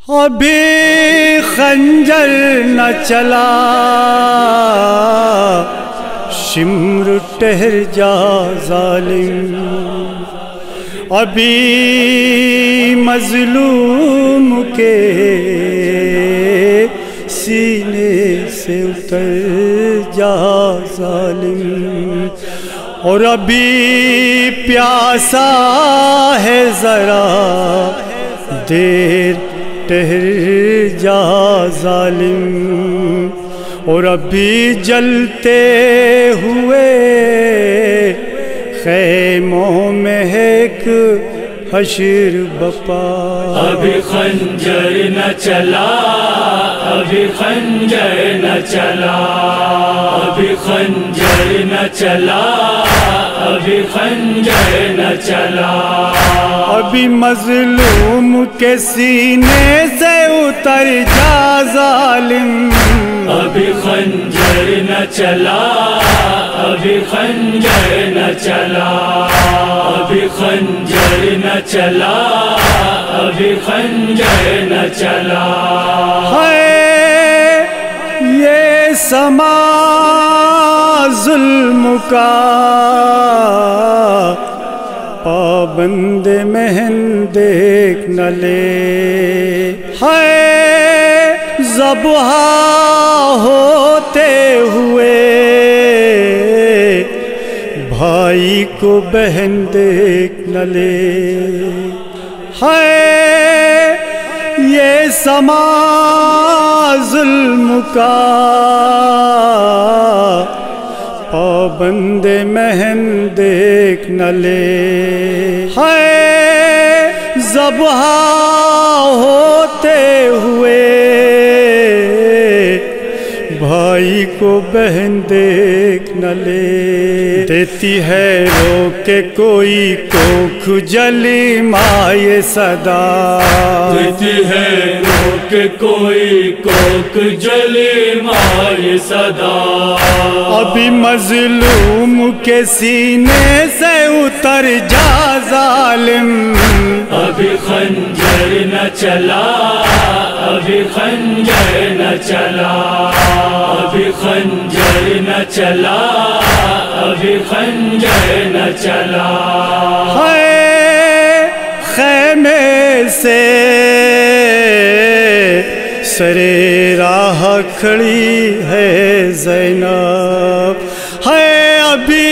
ابھی خنجر نہ چلا شمر ٹہر جا ظالم، ابھی مظلوم کے سینے سے اتر جا ظالم، اور ابھی پیاسا ہے ذرا دیر ٹہر جا ظالم، اور ابھی جلتے ہوئے خیموں میں ایک حشر بپا۔ ابھی خنجر نہ چلا، ابھی خنجر نہ چلا، ابھی خنجر نہ چلا، ابھی خنجر نہ چلا، ابھی مظلوم کے سینے سے اتر جا ظالم، ابھی خنجر نہ چلا، ابھی خنجر نہ چلا، ابھی خنجر نہ چلا، ابھی خنجر نہ چلا۔ ہے یہ سما ظلم کا پابند محن دیکھ نہ لے، ہے ذبح ہوتے ہوئے بھائی کو بہن دیکھ نہ لے، ہے یہ سما ظلم کا پابند محن دیکھ نہ لے، ہے ذبح ہوتے ہوئے بھائی کو بہن دیکھ نہ لے، دیتی ہے رو کے کوئی کوکھ جلی مائے صدا، دیتی ہے رو کے کوئی کوکھ جلی مائے صدا، ابھی مظلوم کے سینے سے اتر جا ظالم، ابھی خنجر نہ چلا، ابھی خنجر نہ چلا، ابھی خنجر نہ چلا، ابھی خنجر نہ چلا۔ ہے خیمے سے سرے راہ کھڑی ہے زینب، ہے ابھی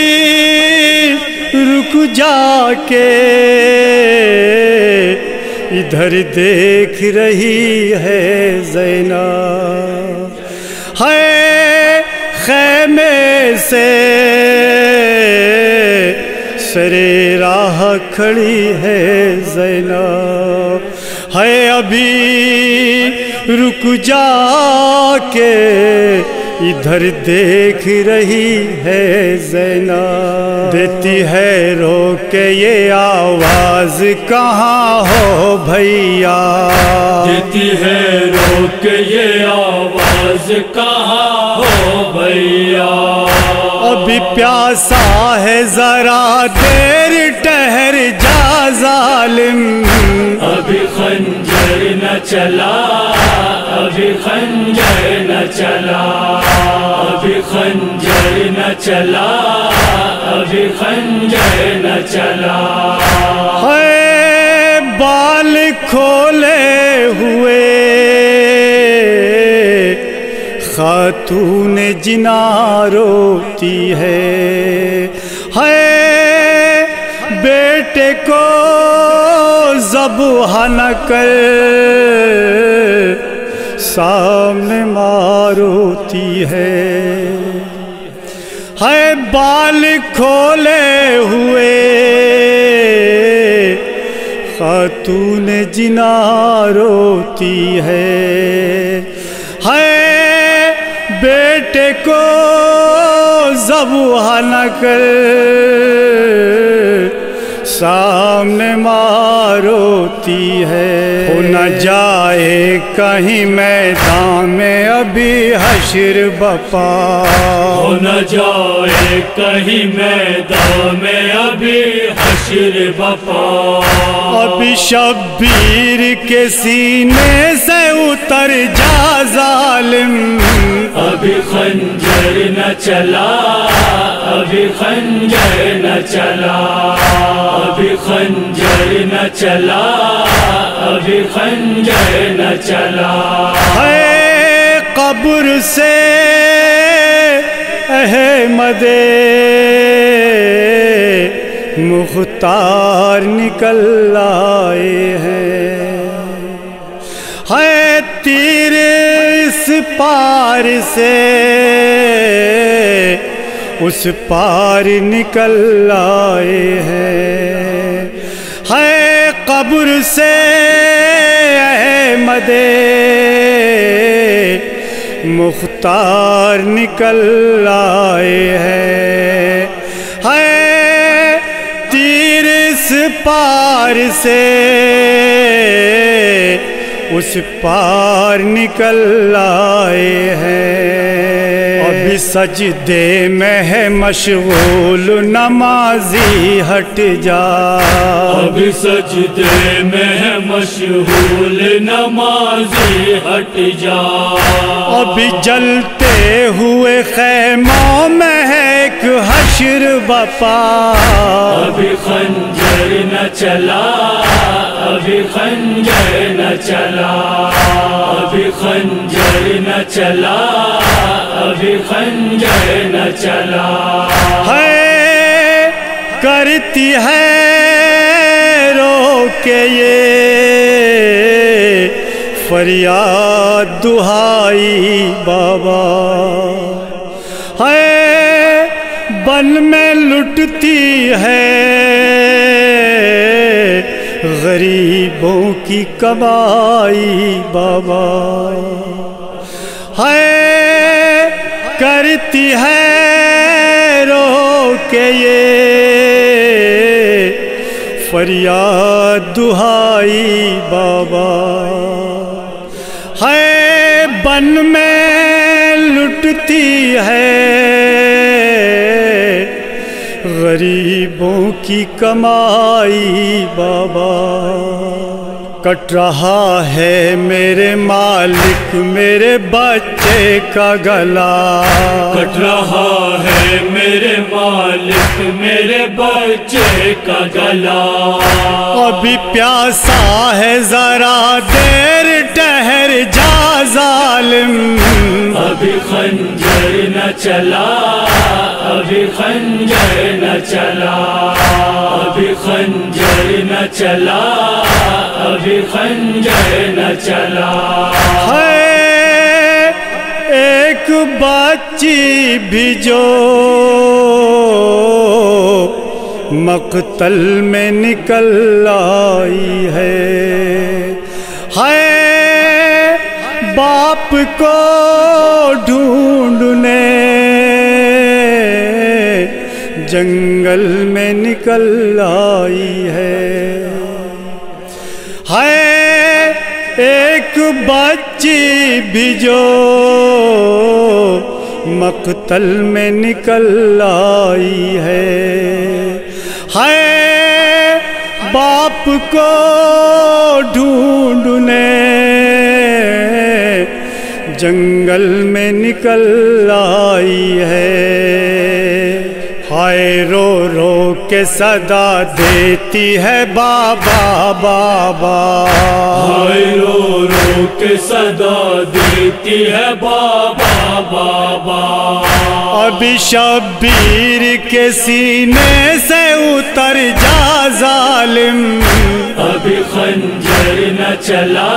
رک جا کے ادھر دیکھ رہی ہے زینب، ہے خیمے سے سرے راہ کھڑی ہے زینب، ہے ابھی رک جا کے ادھر دیکھ رہی ہے زینب، دیتی ہے رو کے یہ آواز کہاں ہو بھیا، دیتی ہے رو کے یہ آواز کہاں ہو بھیا، ابھی پیاسا ہے ذرا دیر ٹہر جا ظالم، ابھی خنجر نہ چلا، ابھی خنجر نہ چلا، ابھی خنجر نہ چلا، ابھی خنجر نہ چلا۔ ہے بال کھولے ہوئے خاتون جنا روتی ہے بیٹے کو ذبح نہ کر سامنے ماروتی ہے بال کھولے ہوئے خاتون جنا روتی ہے بیٹے کو ذبح نہ کر سامنے ماروتی ہے، ہو نہ جائے کہیں میدان میں ابھی حشر بپا، ہو نہ جائے کہیں میدان میں ابھی حشر بپا، ابھی شبیر کے سینے سے اتر جا ظالم، ابھی خنجر نہ چلا، ابھی خنجر نہ چلا، ابھی خنجر نہ چلا، ابھی خنجر نہ چلا، ہے قبر سے احمد مختار نکل آئے ہیں، ہے تیر اس پار سے اس پار نکل آئے ہیں، ہے قبر سے احمد مختار نکل آئے ہیں، ہے تیر اس پار سے اس پار نکل آئے ہیں، ابھی سجدے میں ہے مشغول نمازی ہٹ جا، ابھی سجدے میں ہے مشغول نمازی ہٹ جا، ابھی جلتے ہوئے خیموں میں ہے ایک حشر بپا، ابھی خنجر نہ چلا، ابھی خنجر نہ چلا، ابھی خنجر نہ چلا، ابھی خنجر نہ چلا، ہے کرتی ہے رو کے یہ فریاد دہائی بابا، ہے بن میں لٹتی ہے غریبوں کی کمائی بابا، ہے کرتی ہے رو کے یہ فریاد دہائی بابا، ہے بن میں لٹتی ہے غریبوں کی کمائی بابا، کٹ رہا ہے میرے مالک میرے بچے کا گلا، کٹ رہا ہے میرے مالک میرے بچے کا گلا، ابھی پیاسا ہے ذرا دیر ٹھہر جا ظالم، ابھی خنجر نہ چلا، ابھی خنجر نہ چلا، ابھی خنجر نہ چلا، ابھی خنجر نہ چلا، ہے ایک بچی بھی جو مقتل میں نکل آئی ہے باپ کو ڈھونڈنے جنگل میں نکل آئی ہے ایک بچی بھی جو مقتل میں نکل آئی ہے باپ کو ڈھونڈنے جنگل میں نکل آئی ہے ہائے رو رو کے صدا دیتی ہے بابا بابا ہائے رو رو کے صدا دیتی ہے بابا بابا ابھی شبیر کے سینے سے اتر جا ظالم ابھی خنجر نہ چلا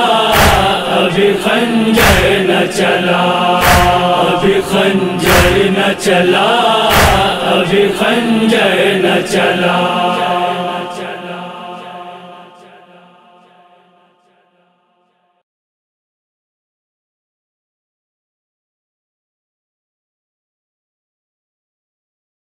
ابھی خنجر نہ چلا ابھی خنجر نہ چلا ابھی خنجر نہ چلا